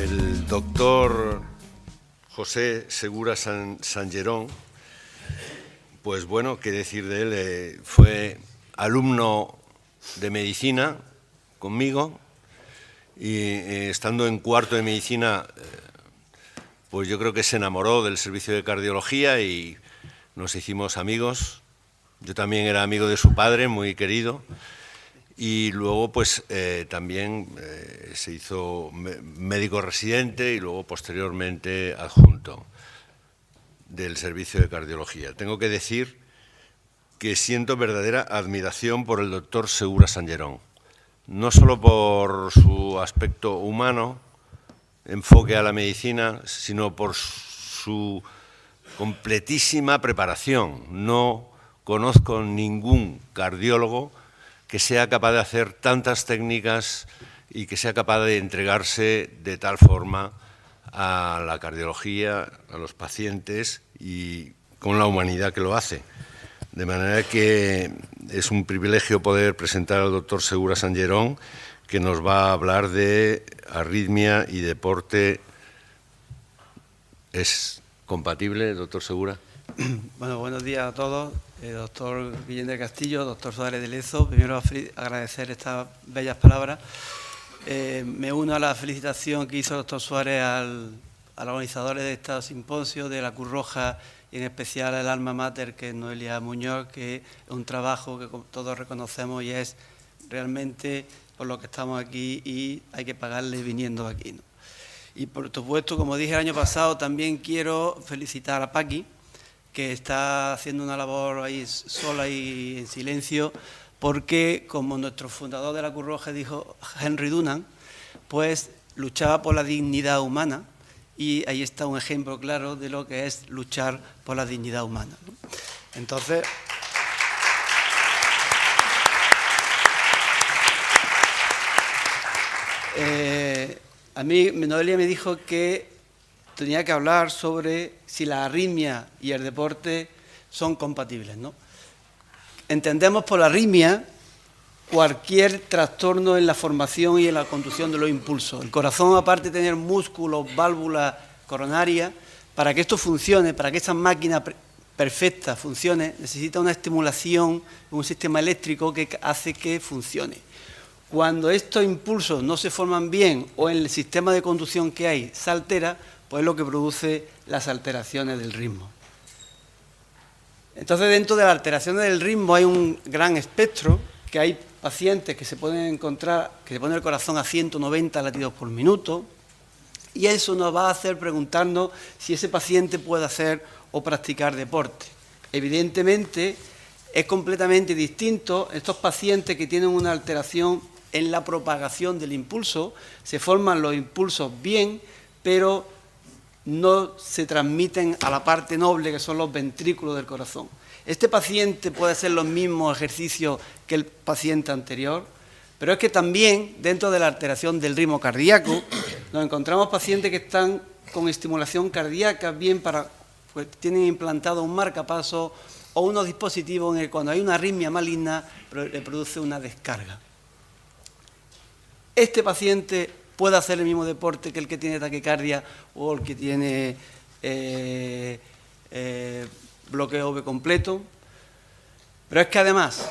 El doctor José Segura Sangerón, pues bueno, qué decir de él, fue alumno de medicina conmigo y estando en cuarto de medicina, pues yo creo que se enamoró del servicio de cardiología y nos hicimos amigos. Yo también era amigo de su padre, muy querido. Y luego, pues, también se hizo médico residente y luego, posteriormente, adjunto del servicio de cardiología. Tengo que decir que siento verdadera admiración por el doctor Segura Sangerón, no solo por su aspecto humano, enfoque a la medicina, sino por su completísima preparación. No conozco ningún cardiólogo que sea capaz de hacer tantas técnicas y que sea capaz de entregarse de tal forma a la cardiología, a los pacientes y con la humanidad que lo hace. De manera que es un privilegio poder presentar al doctor Segura Sangerón, que nos va a hablar de arritmia y deporte. ¿Es compatible, doctor Segura? Bueno, buenos días a todos. Doctor Guillén del Castillo, doctor Suárez de Lezo, primero agradecer estas bellas palabras. Me uno a la felicitación que hizo el doctor Suárez a los organizadores de este simposio, de la Cruz Roja y en especial al alma mater, que es Noelia Muñoz, que es un trabajo que todos reconocemos y es realmente por lo que estamos aquí y hay que pagarle viniendo aquí, ¿no? Y por supuesto, como dije el año pasado, también quiero felicitar a Paqui, que está haciendo una labor ahí sola y en silencio, porque, como nuestro fundador de la Cruz Roja dijo, Henry Dunant, pues luchaba por la dignidad humana y ahí está un ejemplo claro de lo que es luchar por la dignidad humana, ¿no? Entonces, a mí Noelia me dijo que tenía que hablar sobre si la arritmia y el deporte son compatibles, ¿no? Entendemos por arritmia cualquier trastorno en la formación y en la conducción de los impulsos. El corazón, aparte de tener músculos, válvulas coronarias, para que esto funcione, para que esta máquina perfecta funcione, necesita una estimulación, un sistema eléctrico que hace que funcione. Cuando estos impulsos no se forman bien o en el sistema de conducción que hay se altera, pues es lo que produce las alteraciones del ritmo. Entonces, dentro de las alteraciones del ritmo hay un gran espectro, que hay pacientes que se pueden encontrar, que se pone el corazón a 190 latidos por minuto, y eso nos va a hacer preguntarnos si ese paciente puede hacer o practicar deporte. Evidentemente, es completamente distinto estos pacientes que tienen una alteración en la propagación del impulso, se forman los impulsos bien, pero no se transmiten a la parte noble, que son los ventrículos del corazón. Este paciente puede hacer los mismos ejercicios que el paciente anterior, pero es que también, dentro de la alteración del ritmo cardíaco, nos encontramos pacientes que están con estimulación cardíaca bien pues tienen implantado un marcapasos o unos dispositivos en el que cuando hay una arritmia maligna le produce una descarga. Este paciente puede hacer el mismo deporte que el que tiene taquicardia o el que tiene bloqueo V completo. Pero es que además,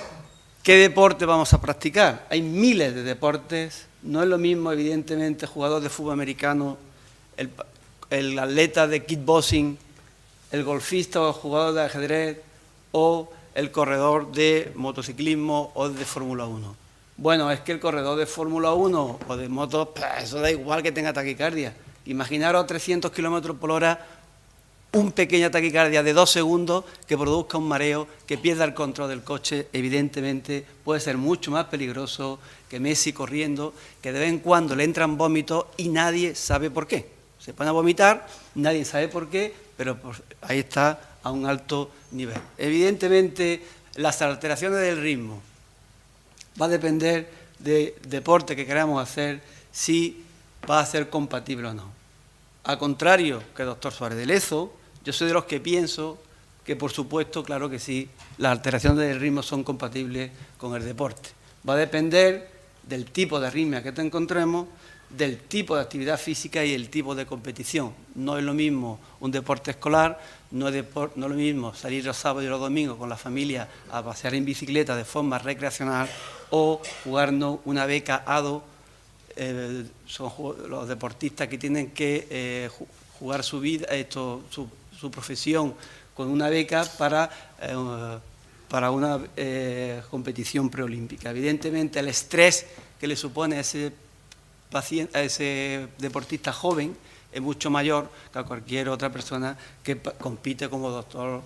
¿qué deporte vamos a practicar? Hay miles de deportes. No es lo mismo, evidentemente, jugador de fútbol americano, el atleta de kickboxing, el golfista o el jugador de ajedrez o el corredor de motociclismo o de Fórmula 1. Bueno, es que el corredor de Fórmula 1 o de motos, eso da igual que tenga taquicardia. Imaginaros a 300 kilómetros por hora un pequeña taquicardia de 2 segundos que produzca un mareo, que pierda el control del coche. Evidentemente puede ser mucho más peligroso que Messi corriendo, que de vez en cuando le entran vómitos y nadie sabe por qué. Se pone a vomitar, nadie sabe por qué, pero ahí está a un alto nivel. Evidentemente las alteraciones del ritmo va a depender del deporte que queramos hacer, si va a ser compatible o no. Al contrario que el doctor Suárez de Lezo, yo soy de los que pienso que, por supuesto, claro que sí, las alteraciones del ritmo son compatibles con el deporte. Va a depender del tipo de arritmia que te encontremos, del tipo de actividad física y el tipo de competición. No es lo mismo un deporte escolar, no es lo mismo salir los sábados y los domingos con la familia a pasear en bicicleta de forma recreacional o jugarnos una beca ADO. Son los deportistas que tienen que jugar su vida, su profesión con una beca para una competición preolímpica. Evidentemente, el estrés que le supone a ese deportista joven es mucho mayor que a cualquier otra persona que compite como doctor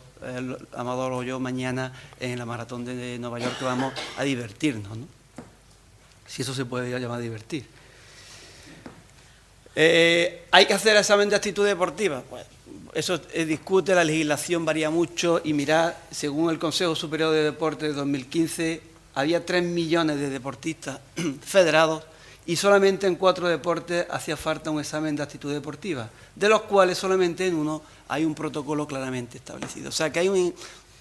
Amador o yo mañana en la maratón de Nueva York, que vamos a divertirnos, ¿no? Si eso se puede llamar divertir. ¿Hay que hacer examen de actitud deportiva? Bueno, eso discute, la legislación varía mucho y mirad, según el Consejo Superior de Deportes de 2015, había 3 millones de deportistas federados y solamente en 4 deportes hacía falta un examen de actitud deportiva, de los cuales solamente en uno hay un protocolo claramente establecido. O sea que hay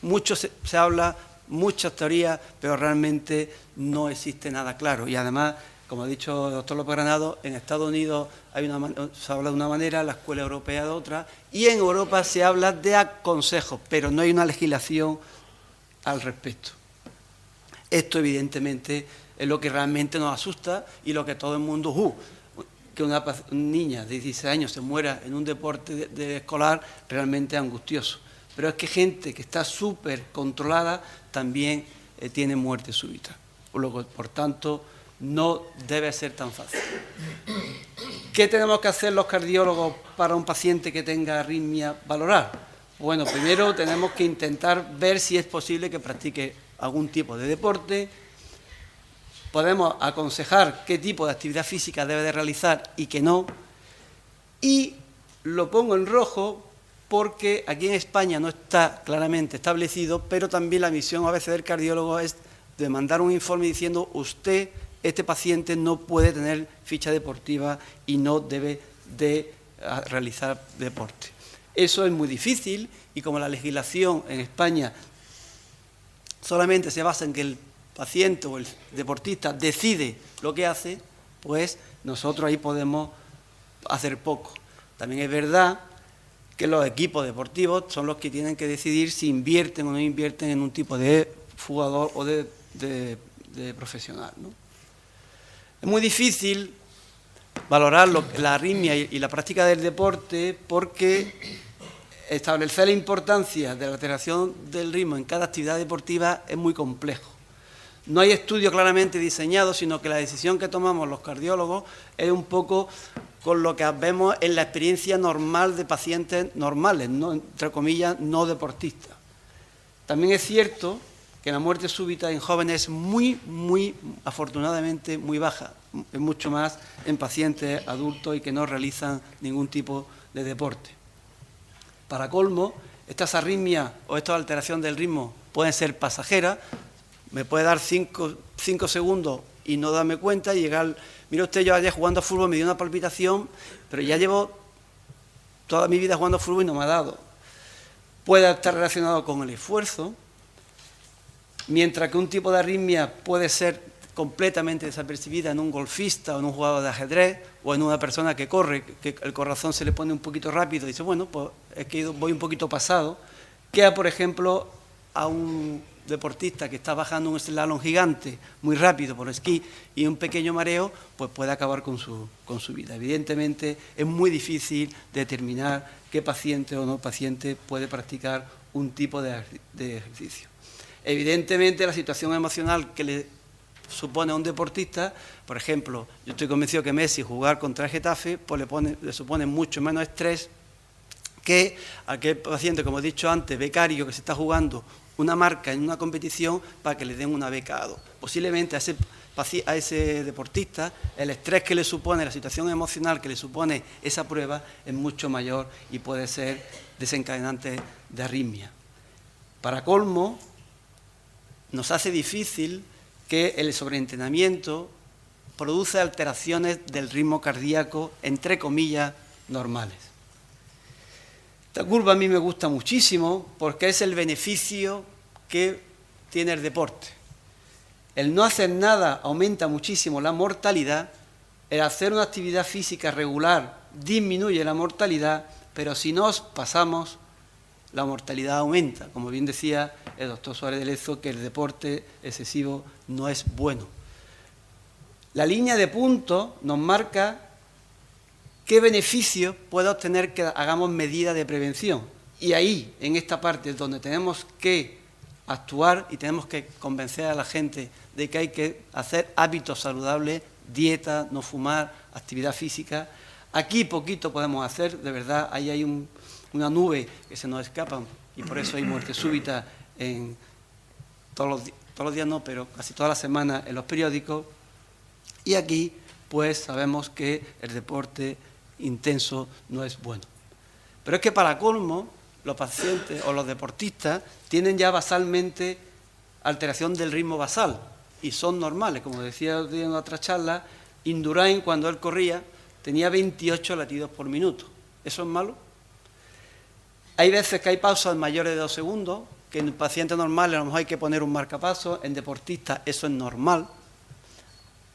mucho se habla, muchas teorías, pero realmente no existe nada claro. Y además, como ha dicho el doctor López Granado, en Estados Unidos se habla de una manera, en la Escuela Europea de otra, y en Europa se habla de consejos, pero no hay una legislación al respecto. Esto, evidentemente, es lo que realmente nos asusta y lo que todo el mundo, que una niña de 16 años se muera en un deporte escolar, realmente es angustioso. Pero es que gente que está súper controlada también tiene muerte súbita. Por tanto, no debe ser tan fácil. ¿Qué tenemos que hacer los cardiólogos para un paciente que tenga arritmia? Valorar. Bueno, primero tenemos que intentar ver si es posible que practique algún tipo de deporte. Podemos aconsejar qué tipo de actividad física debe de realizar y qué no. Y lo pongo en rojo porque aquí en España no está claramente establecido, pero también la misión a veces del cardiólogo es de mandar un informe diciendo este paciente no puede tener ficha deportiva y no debe de realizar deporte. Eso es muy difícil y como la legislación en España solamente se basa en que el paciente o el deportista decide lo que hace, pues nosotros ahí podemos hacer poco. También es verdad que los equipos deportivos son los que tienen que decidir si invierten o no invierten en un tipo de jugador o de profesional, ¿no? Es muy difícil valorar la arritmia y la práctica del deporte porque establecer la importancia de la alteración del ritmo en cada actividad deportiva es muy complejo. No hay estudio claramente diseñado, sino que la decisión que tomamos los cardiólogos es un poco con lo que vemos en la experiencia normal de pacientes normales, no, entre comillas, no deportistas. También es cierto que la muerte súbita en jóvenes es muy, afortunadamente, muy baja, es mucho más en pacientes adultos y que no realizan ningún tipo de deporte. Para colmo, estas arritmias o esta alteración del ritmo pueden ser pasajeras, me puede dar 5 segundos y no darme cuenta y llegar, mire usted, yo ayer jugando a fútbol me dio una palpitación, pero ya llevo toda mi vida jugando a fútbol y no me ha dado. Puede estar relacionado con el esfuerzo, mientras que un tipo de arritmia puede ser completamente desapercibida en un golfista o en un jugador de ajedrez o en una persona que corre, que el corazón se le pone un poquito rápido y dice, bueno, pues es que voy un poquito pasado, que por ejemplo a un deportista que está bajando un slalom gigante muy rápido por esquí y un pequeño mareo, pues puede acabar con su vida. Evidentemente es muy difícil determinar qué paciente o no paciente puede practicar un tipo de ejercicio. Evidentemente la situación emocional que le supone a un deportista, por ejemplo, yo estoy convencido que Messi jugar contra el Getafe pues le supone mucho menos estrés que aquel paciente, como he dicho antes, becario que se está jugando una marca en una competición para que le den una beca ADO. Posiblemente a ese deportista el estrés que le supone, la situación emocional que le supone esa prueba es mucho mayor y puede ser desencadenante de arritmia. Para colmo, nos hace difícil que el sobreentrenamiento produce alteraciones del ritmo cardíaco, entre comillas, normales. Esta curva a mí me gusta muchísimo porque es el beneficio que tiene el deporte. El no hacer nada aumenta muchísimo la mortalidad el hacer una actividad física regular disminuye la mortalidad, pero si nos pasamos, la mortalidad aumenta. Como bien decía el doctor Suárez de Lezo, que el deporte excesivo no es bueno. La línea de puntos nos marca qué beneficios puede obtener que hagamos medidas de prevención. Y ahí, en esta parte, es donde tenemos que actuar y tenemos que convencer a la gente de que hay que hacer hábitos saludables, dieta, no fumar, actividad física. Aquí poquito podemos hacer, de verdad, ahí hay una nube que se nos escapa y por eso hay muerte súbita en todos los días no, pero casi todas las semanas en los periódicos. Y aquí, pues, sabemos que el deporte intenso no es bueno. Pero es que para colmo, los pacientes o los deportistas tienen ya basalmente alteración del ritmo basal y son normales. Como decía en otra charla, Indurain, cuando él corría, tenía 28 latidos por minuto. ¿Eso es malo? Hay veces que hay pausas mayores de 2 segundos, que en pacientes normales a lo mejor hay que poner un marcapasos, en deportistas eso es normal.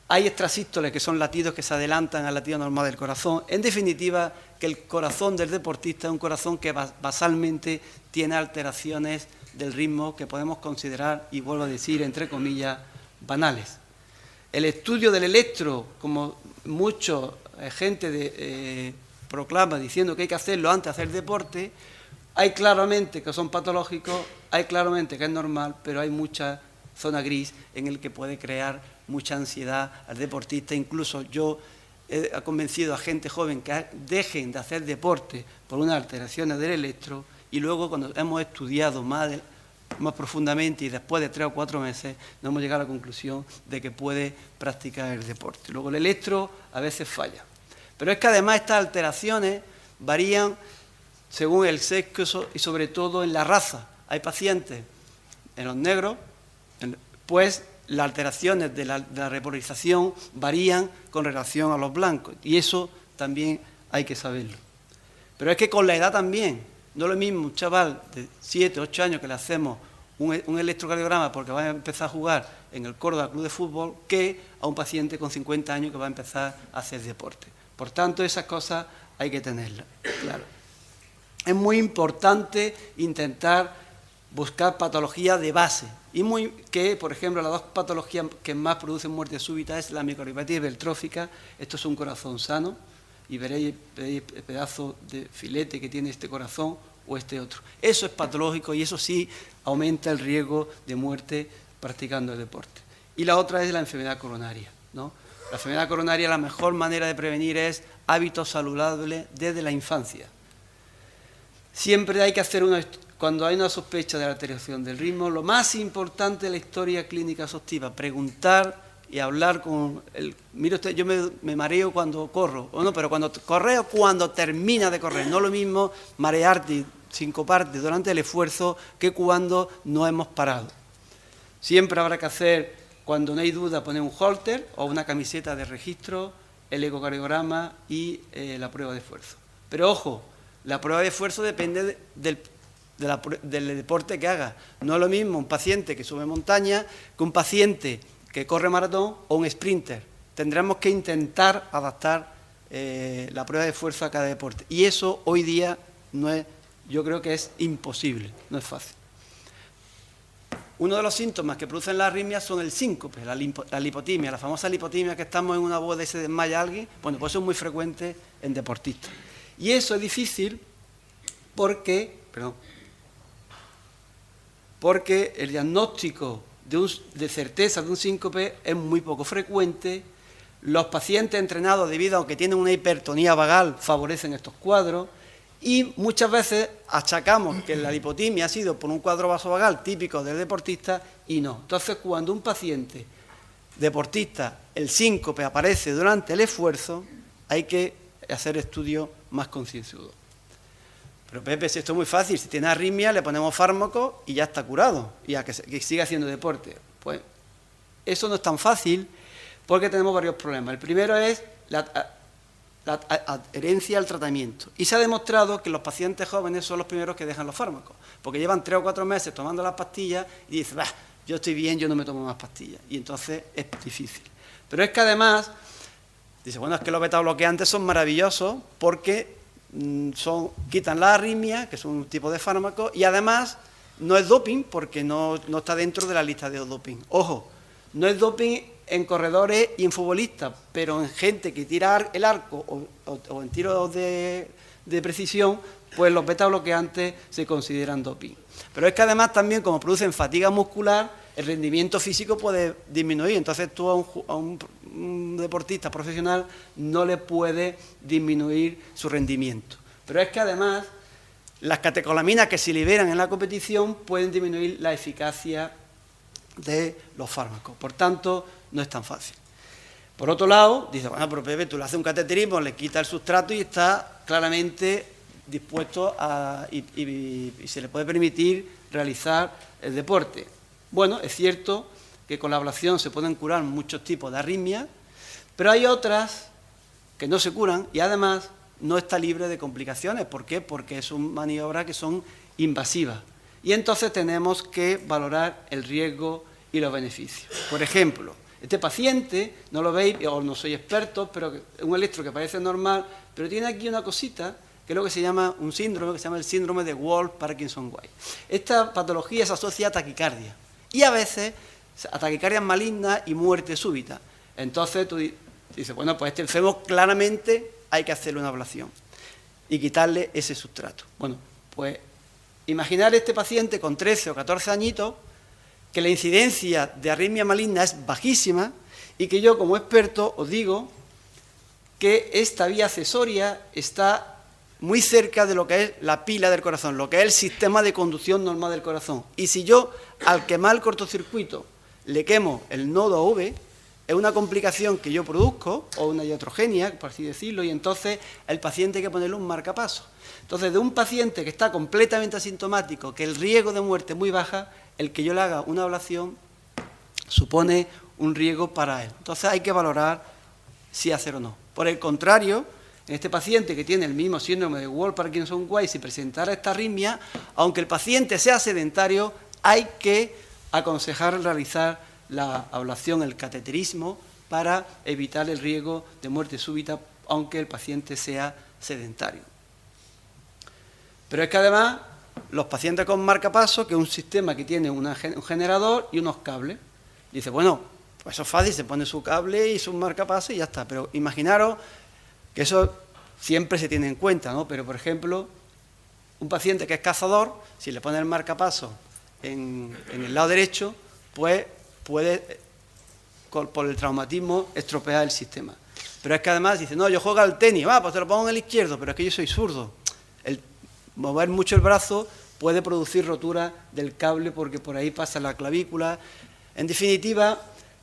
Hay extrasístoles, que son latidos que se adelantan al latido normal del corazón. En definitiva, que el corazón del deportista es un corazón que basalmente tiene alteraciones del ritmo que podemos considerar, y vuelvo a decir, entre comillas, banales. El estudio del electro, como mucha gente proclama diciendo que hay que hacerlo antes de hacer deporte, hay claramente que son patológicos, hay claramente que es normal, pero hay mucha zona gris en el que puede crear mucha ansiedad al deportista. Incluso yo he convencido a gente joven que dejen de hacer deporte por unas alteraciones del electro, y luego cuando hemos estudiado más profundamente y después de 3 o 4 meses nos hemos llegado a la conclusión de que puede practicar el deporte. Luego el electro a veces falla. Pero es que además estas alteraciones varían según el sexo y sobre todo en la raza. Hay pacientes, en los negros, pues las alteraciones de la repolarización varían con relación a los blancos, y eso también hay que saberlo. Pero es que con la edad también, no es lo mismo un chaval de 7, 8 años que le hacemos un electrocardiograma porque va a empezar a jugar en el Córdoba Club de Fútbol, que a un paciente con 50 años que va a empezar a hacer deporte. Por tanto, esas cosas hay que tenerlas, claro. Es muy importante intentar buscar patologías de base, y por ejemplo, las 2 patologías que más producen muerte súbita es la miocardiopatía hipertrófica. Esto es un corazón sano, y veréis el pedazo de filete que tiene este corazón o este otro. Eso es patológico y eso sí aumenta el riesgo de muerte practicando el deporte. Y la otra es la enfermedad coronaria, ¿no? La enfermedad coronaria, la mejor manera de prevenir es hábitos saludables desde la infancia. Siempre hay que hacer cuando hay una sospecha de alteración del ritmo, lo más importante de la historia clínica exhaustiva, preguntar y hablar con el... Mire usted, yo me mareo cuando corro, o no, pero cuando corre o cuando termina de correr. No es lo mismo marearte y sincoparte durante el esfuerzo que cuando no hemos parado. Siempre habrá que hacer, cuando no hay duda, poner un holter o una camiseta de registro, el ecocardiograma y la prueba de esfuerzo. Pero ojo, la prueba de esfuerzo depende del deporte que haga. No es lo mismo un paciente que sube montaña que un paciente que corre maratón o un sprinter. Tendremos que intentar adaptar la prueba de esfuerzo a cada deporte. Y eso hoy día yo creo que es imposible, no es fácil. Uno de los síntomas que producen la arritmia son el síncope, la lipotimia, la famosa lipotimia, que estamos en una boda y se desmaya alguien. Bueno, pues eso es muy frecuente en deportistas. Y eso es difícil porque el diagnóstico de certeza de un síncope es muy poco frecuente. Los pacientes entrenados, debido a que tienen una hipertonía vagal, favorecen estos cuadros, y muchas veces achacamos que la lipotimia ha sido por un cuadro vasovagal típico del deportista, y no. Entonces, cuando un paciente deportista, el síncope aparece durante el esfuerzo, hay que hacer estudios más concienzudos. Pero Pepe, si esto es muy fácil, si tiene arritmia le ponemos fármacos y ya está curado, y a que siga haciendo deporte. Pues eso no es tan fácil porque tenemos varios problemas. El primero es la adherencia al tratamiento. Y se ha demostrado que los pacientes jóvenes son los primeros que dejan los fármacos, porque llevan 3 o 4 meses tomando las pastillas y dicen, yo estoy bien, yo no me tomo más pastillas. Y entonces es difícil. Pero es que además Dice, bueno, es que los betabloqueantes son maravillosos porque quitan la arritmia, que es un tipo de fármaco, y además no es doping porque no está dentro de la lista de doping. Ojo, no es doping en corredores y en futbolistas, pero en gente que tira el arco o en tiros de precisión, pues los betabloqueantes se consideran doping. Pero es que además también, como producen fatiga muscular, el rendimiento físico puede disminuir. Entonces tú a un deportista profesional no le puede disminuir su rendimiento. Pero es que además las catecolaminas que se liberan en la competición pueden disminuir la eficacia de los fármacos. Por tanto, no es tan fácil. Por otro lado, dice, bueno, pero Pepe, tú le haces un cateterismo, le quita el sustrato y está claramente dispuesto y se le puede permitir realizar el deporte. Bueno, es cierto que con la ablación se pueden curar muchos tipos de arritmias, pero hay otras que no se curan y además no está libre de complicaciones. ¿Por qué? Porque son maniobras que son invasivas. Y entonces tenemos que valorar el riesgo y los beneficios. Por ejemplo, este paciente, no lo veis, o no soy experto, pero es un electro que parece normal, pero tiene aquí una cosita que es lo que se llama un síndrome, que se llama el síndrome de Wolff-Parkinson-White. Esta patología se asocia a taquicardia y a veces a taquicardias malignas y muerte súbita. Entonces tú dices, bueno, pues este enfermo claramente hay que hacerle una ablación y quitarle ese sustrato. Bueno, pues imaginar este paciente con 13 o 14 añitos, que la incidencia de arritmia maligna es bajísima y que yo como experto os digo que esta vía accesoria está muy cerca de lo que es la pila del corazón, lo que es el sistema de conducción normal del corazón. Y si yo al quemar el cortocircuito le quemo el nodo V, es una complicación que yo produzco, o una iatrogenia, por así decirlo, y entonces el paciente hay que ponerle un marcapaso. Entonces, de un paciente que está completamente asintomático, que el riesgo de muerte es muy baja, el que yo le haga una ablación supone un riesgo para él. Entonces hay que valorar si hacer o no. Por el contrario, en este paciente que tiene el mismo síndrome de Wolff-Parkinson-White, si presentara esta arritmia, aunque el paciente sea sedentario, hay que aconsejar realizar la ablación, el cateterismo, para evitar el riesgo de muerte súbita, aunque el paciente sea sedentario. Pero es que además, los pacientes con marcapaso, que es un sistema que tiene un generador y unos cables, dice, bueno, pues eso es fácil, se pone su cable y su marcapaso y ya está. Pero imaginaros que eso siempre se tiene en cuenta, ¿no? Pero, por ejemplo, un paciente que es cazador, si le pone el marcapaso en el lado derecho, pues puede, por el traumatismo, estropear el sistema. Pero es que además dice, no, yo juego al tenis, pues te lo pongo en el izquierdo, pero es que yo soy zurdo. El mover mucho el brazo puede producir rotura del cable porque por ahí pasa la clavícula. En definitiva,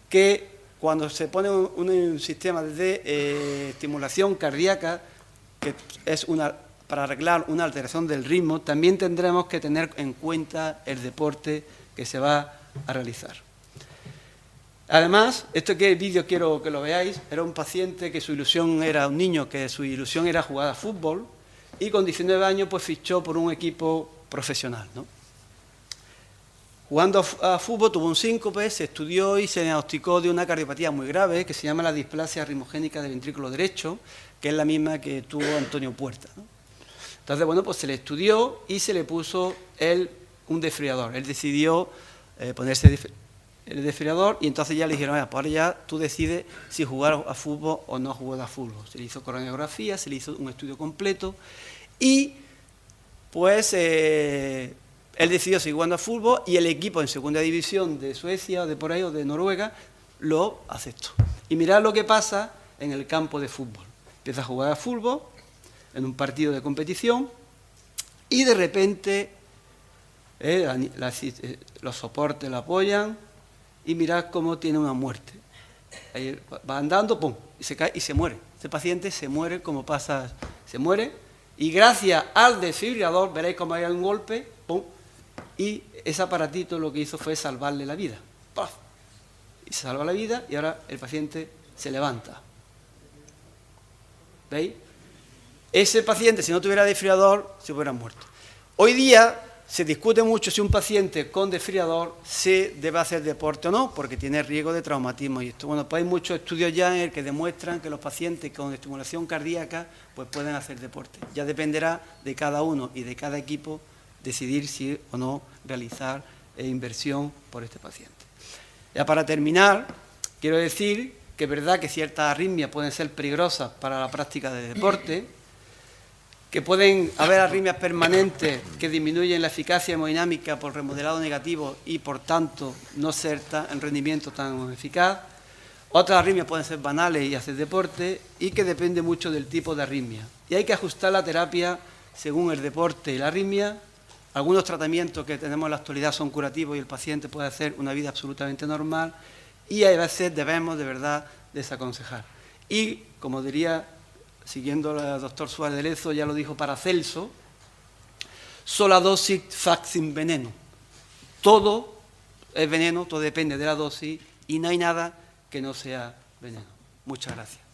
que cuando se pone un sistema de estimulación cardíaca, que es para arreglar una alteración del ritmo, también tendremos que tener en cuenta el deporte que se va a realizar. Además, vídeo quiero que lo veáis, era un paciente que su ilusión era, un niño que su ilusión era jugar a fútbol y con 19 años pues fichó por un equipo profesional, ¿no? Jugando a fútbol tuvo un síncope, se estudió y se diagnosticó de una cardiopatía muy grave que se llama la displasia ritmogénica del ventrículo derecho, que es la misma que tuvo Antonio Puerta, ¿no? Entonces, bueno, pues se le estudió y se le puso un desfibrilador. Él decidió ponerse el desfibrilador y entonces ya le dijeron, pues ahora ya tú decides si jugar a fútbol o no jugar a fútbol. Se le hizo coronografía, se le hizo un estudio completo y pues él decidió seguir jugando a fútbol y el equipo en segunda división de Suecia o de por ahí o de Noruega lo aceptó. Y mirad lo que pasa en el campo de fútbol. Empieza a jugar a fútbol en un partido de competición y de repente los soportes lo apoyan y mirad cómo tiene una muerte. Ahí va andando, pum, y se cae y se muere. Este paciente se muere como pasa, se muere y gracias al desfibrilador, veréis cómo hay un golpe, pum, y ese aparatito lo que hizo fue salvarle la vida. ¡Paf! Y se salva la vida y ahora el paciente se levanta. ¿Veis? Ese paciente, si no tuviera desfibrilador, se hubiera muerto. Hoy día Se discute mucho si un paciente con desfibrilador se debe hacer deporte o no, porque tiene riesgo de traumatismo y esto. Bueno, pues hay muchos estudios ya en el que demuestran que los pacientes con estimulación cardíaca pues pueden hacer deporte. Ya dependerá de cada uno y de cada equipo decidir si o no realizar inversión por este paciente. Ya para terminar, quiero decir que es verdad que ciertas arritmias pueden ser peligrosas para la práctica de deporte, que pueden haber arritmias permanentes que disminuyen la eficacia hemodinámica por remodelado negativo y, por tanto, no ser en rendimiento tan eficaz. Otras arritmias pueden ser banales y hacer deporte y que depende mucho del tipo de arritmia. Y hay que ajustar la terapia según el deporte y la arritmia. Algunos tratamientos que tenemos en la actualidad son curativos y el paciente puede hacer una vida absolutamente normal y a veces debemos de verdad desaconsejar. Y, como diría, siguiendo al doctor Suárez de Lezo, ya lo dijo Paracelso, sola dosis fac veneno. Todo es veneno, todo depende de la dosis y no hay nada que no sea veneno. Muchas gracias.